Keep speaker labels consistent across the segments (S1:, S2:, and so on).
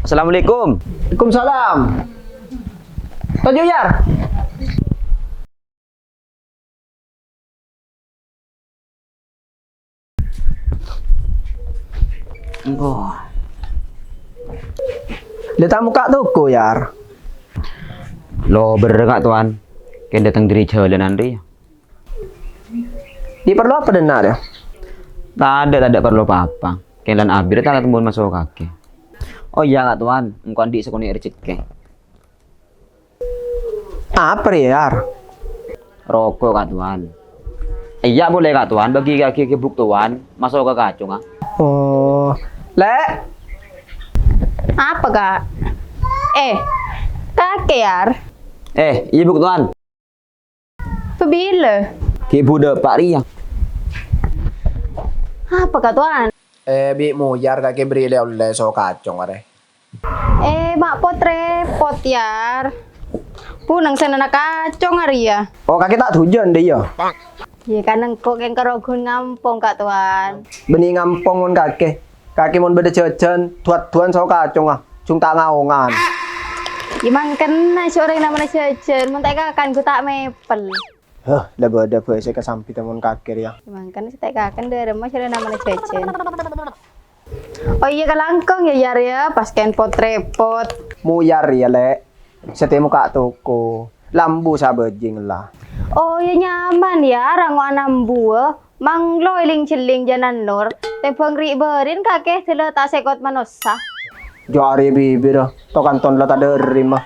S1: Assalamualaikum.
S2: Waalaikumsalam. Tojo Yar.
S1: Oh.
S2: Lihat muka toko Yar.
S1: Lo bener Kak Tuan? Kayak datang dari jalan Andri.
S2: Dia perlu apa benar ya?
S1: Tak ada perlu apa-apa. Kalian abir tak ketemu masuk kaki. Oh iya Kak Tuan, engkau di sekoni rezeki.
S2: Apa ya Yar?
S1: Rokok Kak Tuan. Iya boleh Kak Tuan, bagi kaki ke buk Tuan, masuk ke kacung ah.
S2: Oh, Lek.
S3: Apa kak? Kakek Yar.
S1: Iya buk Tuan.
S3: Pebila?
S1: Ki budak Pak Ria.
S3: Apa kak Tuan?
S2: Bi mo Yar kake beri oleh so kacong are.
S3: Mak pot repot Yar. Punang sana nak kacong hari ya.
S2: Oh kake tak tujuan deh ya.
S3: Ya kan engkau yang kerogun ngampung kak Tuan.
S2: Beni ngampong mon kake. Kake mon beda jajan, tuan so kacong ah. Cung tak ngaongan.
S3: Gimana kena sore namanya jajan, mentek kan ku tak mepel.
S2: Hah, lah beda bahasa kesampi temen kake ya.
S3: Gimana kan saya kan dari rumah sore namanya jajan. Oh iya kalangkong ya Yar ya, pas ken pot repot.
S2: Mo Yar ya Lek. Setemu kak toko. Lambu sabejing lah.
S3: Oh ya nyaman ya, rangu anam buah. Mang loiling celing janan nur. Tepang riberin kakek sila tak sekot manusia.
S2: Jari bibir dah. Tokan ton lah tak deri mah.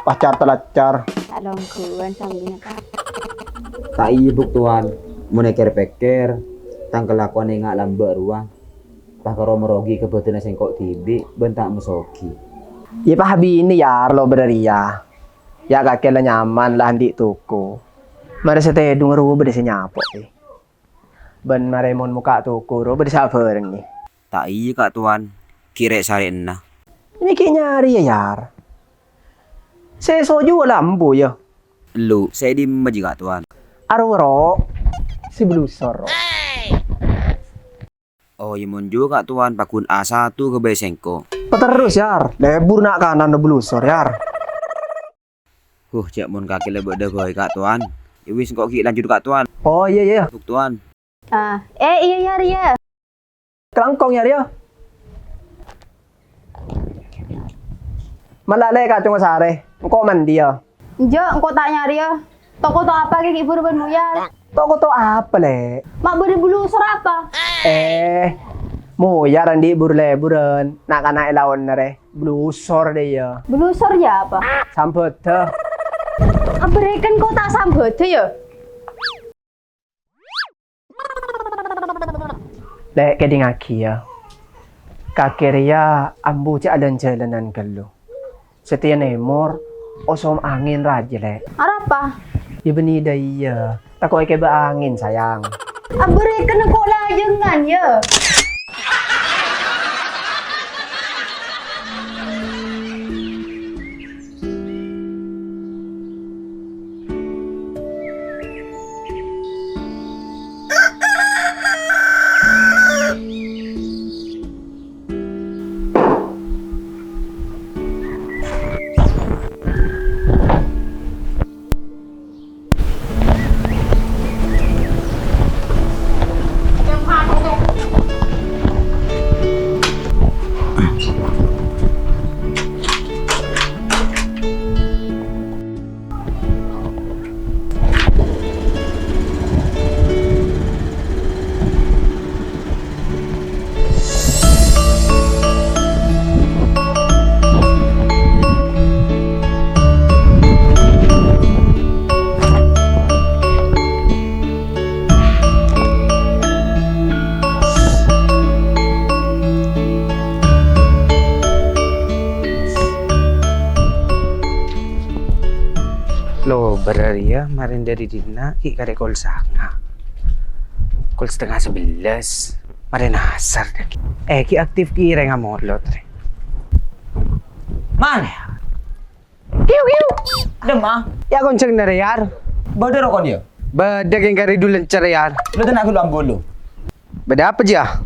S2: Pacar telacar.
S3: Alongkuan sambilnya kak.
S1: Tak iya buk Tuan. Meneker peker, tang kelakuan yang ngak lambat ruang. Tak karo merogi kebetulan sengkok tibi, bentak mesoki.
S2: Ya pak ini Yar lo bereria. Ya kakek lah nyaman lah di toko. Mari saya dengar ruh beda nyapok eh. Ben maremon muka toko ruh beda sabar ni.
S1: Tak iya Kak Tuan. Kirek sari enah.
S2: Ini kayak nyari ya Yar. Saya soju lambu ya.
S1: Lu, saya di maji Kak Tuan.
S2: Arwaro si blusor.
S1: Oh iya mon juga Kak Tuan, pakun A1 ke Besengko.
S2: Terus Yar, lebur nak kanan do blusor Yar.
S1: Cak mon kaki lebih dah boy Kak Tuan. Iwis kok ki lanjut Kak Tuan.
S2: Oh iya iya.
S1: Buk Tuan.
S3: Iya Yar ya.
S2: Kelangkong Yar ya. Malale ka cuma sare. Engkau mandi ya.
S3: Jo, engkau tak nyari ya. Toko to apa kayak ibu ruben Yar?
S2: Toko to apa le?
S3: Mak beri bulu apa?
S2: Mo Yar andi burle-buren. Nak kana elawon nare. Blusor deh ya.
S3: Belusor ya apa?
S2: Sambet dah.
S3: Berikan kau tak sambut ya?
S2: Lek keding aki ya. Kakeria ambu cak adan jalanan gelo. Setia nemor osom angin raja lek.
S3: Apa?
S2: Ya beni daya. Takut ike angin sayang.
S3: Berikan kau lah jangan ya.
S2: Lo beraria marin dari dina ki kare kol sanga. Kol setengah 11. Marin asar dah. Ki aktif ki renga molot re.
S1: Mana?
S2: Kiu kiu.
S1: Demah.
S2: Ya konceng nare Yar.
S1: Bada rokok dia.
S2: Bada yang kare dulu lancar Yar.
S1: Lu tak nak aku lampu lu.
S2: Bada apa jah?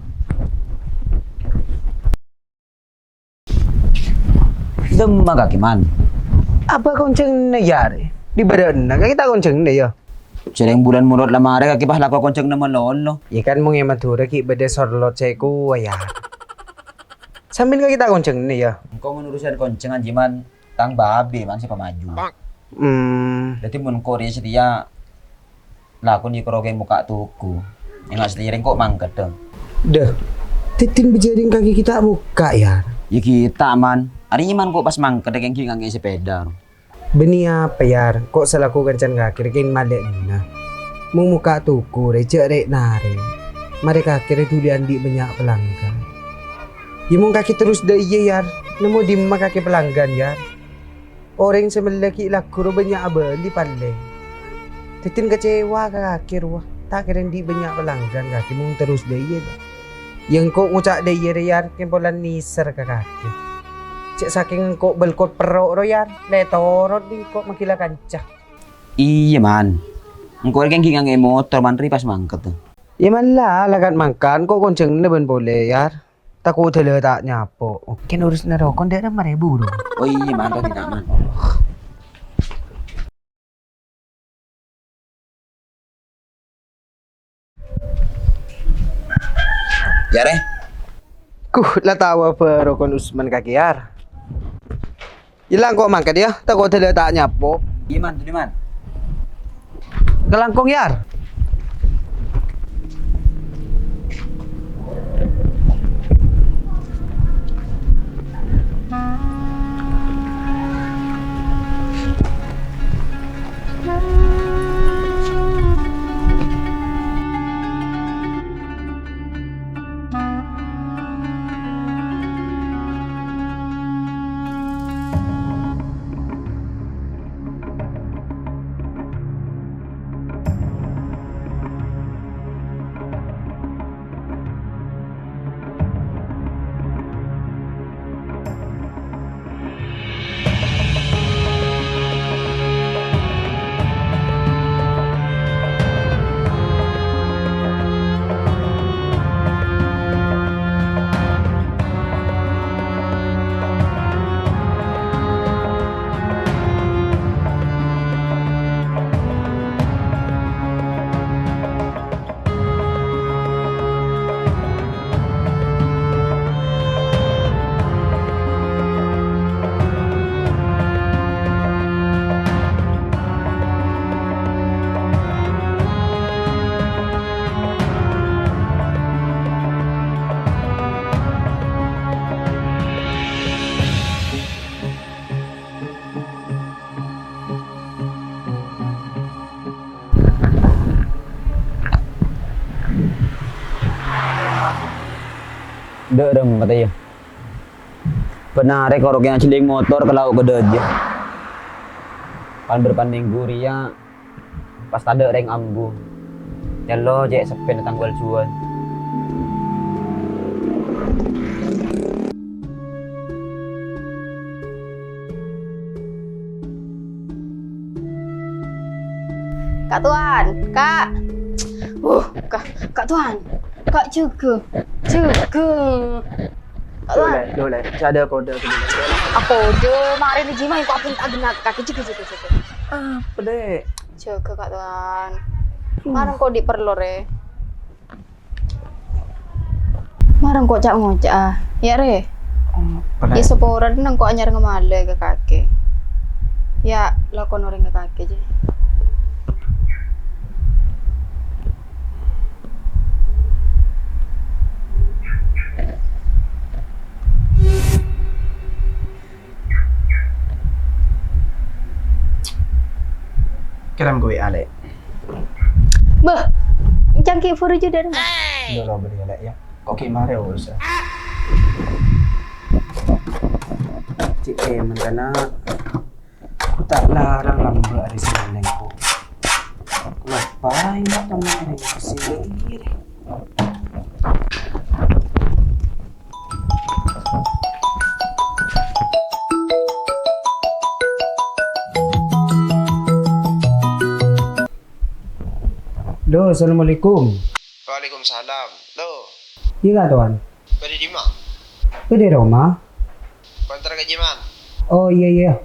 S1: Demma kaki man.
S2: Apa konceng na yari? Di badan na kita konceng na ya.
S1: Cereng bulan murot lamare kaki pas lako konceng naman lolo.
S2: Ikan mong matura ki bade sorlot seku ayar. Sambil ka kita konceng na ya.
S1: Engkau menurusan koncengan jiman tang babe man si pemaju. Jadi mun Korea setia lakon di kerogeng muka tuku. Yang asli kok mangket dong.
S2: Dah. Titin bejaring kaki kita buka ya.
S1: Ya kita man. Hari man kok pas mangket yang ngangi sepeda.
S2: Beni apa yar? Kok selaku kencan kaki rekin malek na. Mung muka tuku recek rek nare. Mereka kira tu diandi banyak pelanggan. Ya mung kaki terus dah iya yar. Nemu di kaki pelanggan yar. Orang semelaki laku banyak beli paling. Titin kecewa kaki ruah. Tak kira di banyak pelanggan kaki mung terus dah iya. Yang kok ngucak dah iya yar kempolan niser kaki. Cek saking kok belkot perok ro yar, letorot di kok makila kancah.
S1: Iya man. Engkau yang ngangi motor man pas mangket tuh.
S2: Ya man lah, lagat mangkan kok konceng na ben boleh yar. Takut tele tak nyapo. Ken urus na rokon dia 5,000 dong.
S1: Oh iya man, kau tidak man. Ya re.
S2: Lah tawa apa rokon Usman kaki yar. Ilang kok mangkat ya, takut tele tak nyapo.
S1: Iya man, tuh man.
S2: Kelangkong yar.
S1: Derem katanya. Benar korok yang ciling motor ke laut gede aja. Kan berpanding guria pas ada reng ambu. Jalo jek sepen tanggal cuan.
S3: Kak Tuan, Kak. Kak Tuan. Kak juga. Kak Tuan.
S2: Boleh. Ada kode ke dulu.
S3: Apa kode? Mari ni jimai kau apun tak genak kaki juga.
S2: Apa dek?
S3: Jaga Kak Tuan. Marang kau diperlor re. Marang kau cak ngocak ah. Ya re. Ya seporan nang kau anyar ngemale ke kaki. Ya lakon orang ke kaki je.
S2: Kirim gue ale.
S3: Beh, cangkir furu je dah.
S2: Lo beri ale ya. Kok kimare urus. Cik mentana tak larang lamba hari Senin ko. Ngapain nak teman ini kesini? Lo, assalamualaikum.
S4: Waalaikumsalam. Lo,
S2: Iya tuan.
S4: pada di mana?
S2: Di rumah.
S4: Kontrak gaji man.
S5: Oh iya.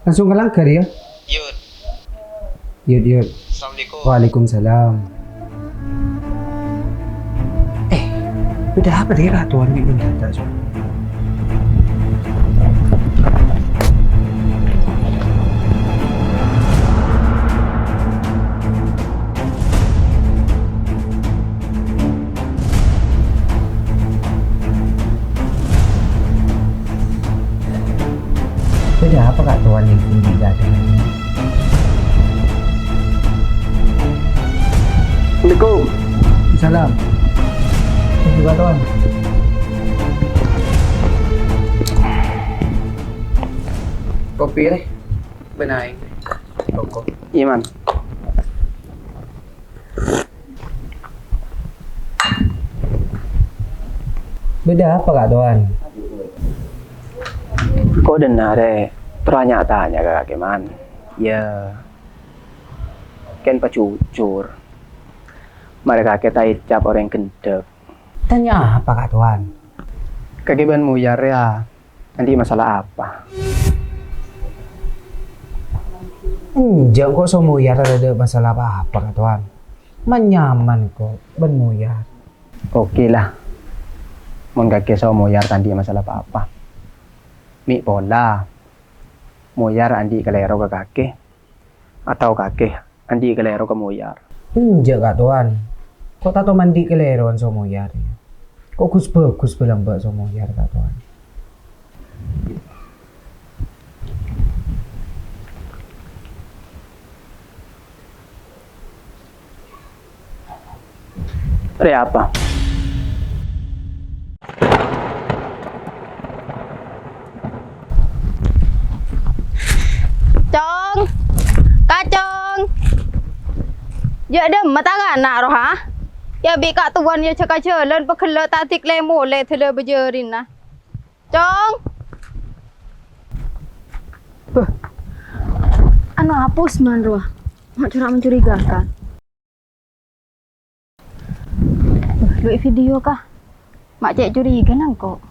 S5: Langsung ke langgar ya?
S4: Yud,
S5: Yud.
S4: Assalamualaikum.
S5: Waalaikumsalam. Beda apa dia ratuan di Indonesia? So? Beda apa kak tuan yang tinggi ada?
S2: Assalamualaikum.
S5: Salam. Ini juga tuan. Kopi deh. Benaing. Toko.
S2: Iman.
S5: Beda apa kak tuan?
S2: Kok dengar tanya ke kakek man. Ya. Kan pacucur. Mereka kita icap orang gendek.
S5: Tanya apa kak tuan?
S2: Kakek ban muyar ya. Nanti masalah apa?
S5: Enggak kok semuyar ada masalah apa kak tuan? Menyaman kok ban muyar.
S2: Oke lah. Mun kakek muyar nanti masalah apa? Mi pola. Muyar andi kelero ke kakek. Atau kakek andi kelero ke muyar.
S5: Enggak kak tuan. Kok tato mandi keleroan semuyar ya? Kok bagus bilang mbak semuyar kak tuan?
S2: Re apa?
S3: Chong, kacong. Ya dem mata anak roh ha. Ya bi kak tuan ya cakap jalan pekela tatik lemo le thele bejerin nah. Chong. Beh. Anu hapus man roh. Mak curang mencurigakan. Luik video kah? Mak cek curiga nang kok.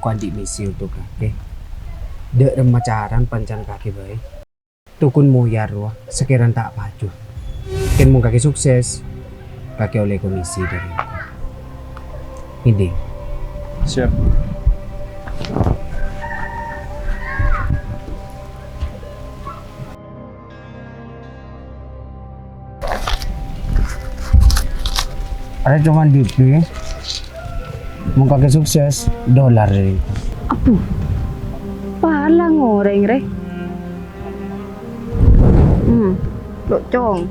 S5: Kau adik misi untuk kakek. Dek remacaran pancan kakek baik. Tukun muyar wah, sekiran tak paju. Ken mau kakek sukses, kakek oleh komisi dari aku. Ini.
S2: Siap.
S5: Ada cuma DP. Mau kakek sukses, dolar dari aku.
S3: Apu. Palang goreng re. Lok cong.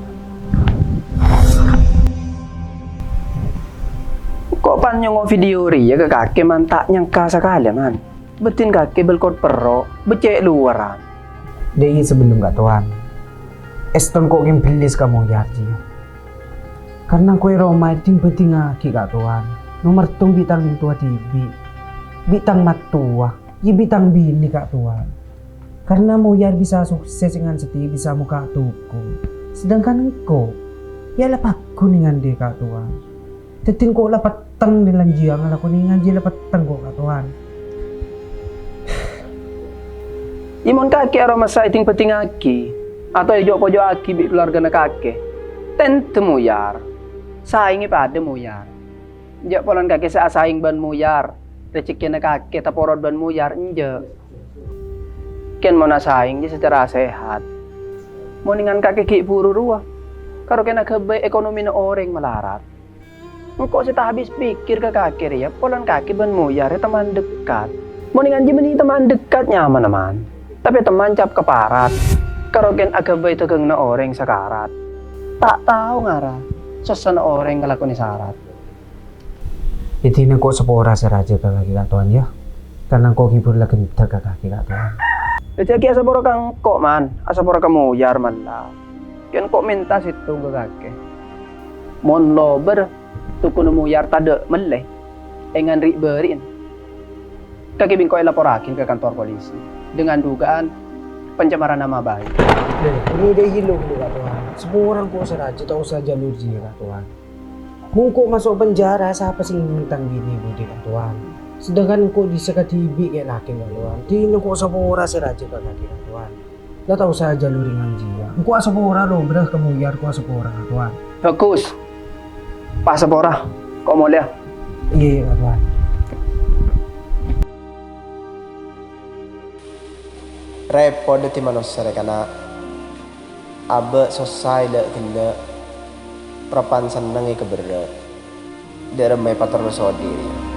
S2: Kok pan nyongo video ria ke kakek man tak nyangka sekali man. Betin kakek belkot perro, becek luaran.
S5: Dari sebelum kak tuan. Eston kok yang pelis kamu ya Ji. Karena kue Roma itu penting aki kak tuan. Nomor tung bitang yang tua tibi. Bitang mat tua. Ya bitang bini kak tuan. Karena Moyar bisa sukses dengan setia bisa muka tuku. Sedangkan engkau ya lapak kuningan dia kak tuan. Tetin kok lapat teng dengan jiang ala kuningan dia lapat teng kok kak tuan.
S2: Imon kakek aroma sa iting penting aki. Atau ijo pojo aki bi keluarga na kakek. Tentu muyar. Saingi pada muyar. Jak polan kakek sa saing ban muyar. Rezeki na kakek taporod ban muyar inje. Ken mau nasaing dia secara sehat. Mau ningan kakek ki buru ruah. Karo kena kebe ekonomi na orang melarat. Engkau sih tak habis pikir ke kakek ya. Polan kakek ban muyar ya teman dekat. Mau ningan jemeni teman dekat nyaman aman. Tapi teman cap keparat. Karo ken agak itu geng na orang sekarat. Tak tahu ngara. Sesana orang ngelakoni syarat.
S5: Itu na kok sepora seraja kak tuan ya. Karena kok hibur lagi gentar kak tuan.
S2: Jadi asa pura kang kok man, asa pura kamu yar man lah. Kian kok minta situ ke kakek. Mon lober, tukun muyar tada meleh. Engan rik berin. Kakek bingkoi laporakin ke kantor polisi. Dengan dugaan pencemaran nama baik.
S5: Ini udah hilang kak tuan. Semua orang kok seraja tahu saja jalur dia kak tuan. Kok masuk penjara siapa sih ngintang bini budi kak tuan. Sedangkan kok di sekatibi kayak laki nggak tuan. Tino kok sapora seraja kak laki nggak tuan. Dah tahu saja lu ringan jiwa. Kok sapora lo beras kamu yar kok sapora nggak tuan.
S2: Bagus. Pak Sapora, kok mau lihat?
S5: Iya nggak tuan.
S6: Repot deh manusia karena abe selesai dek kena perpan seneng ke berat. Dia remai patar sodi.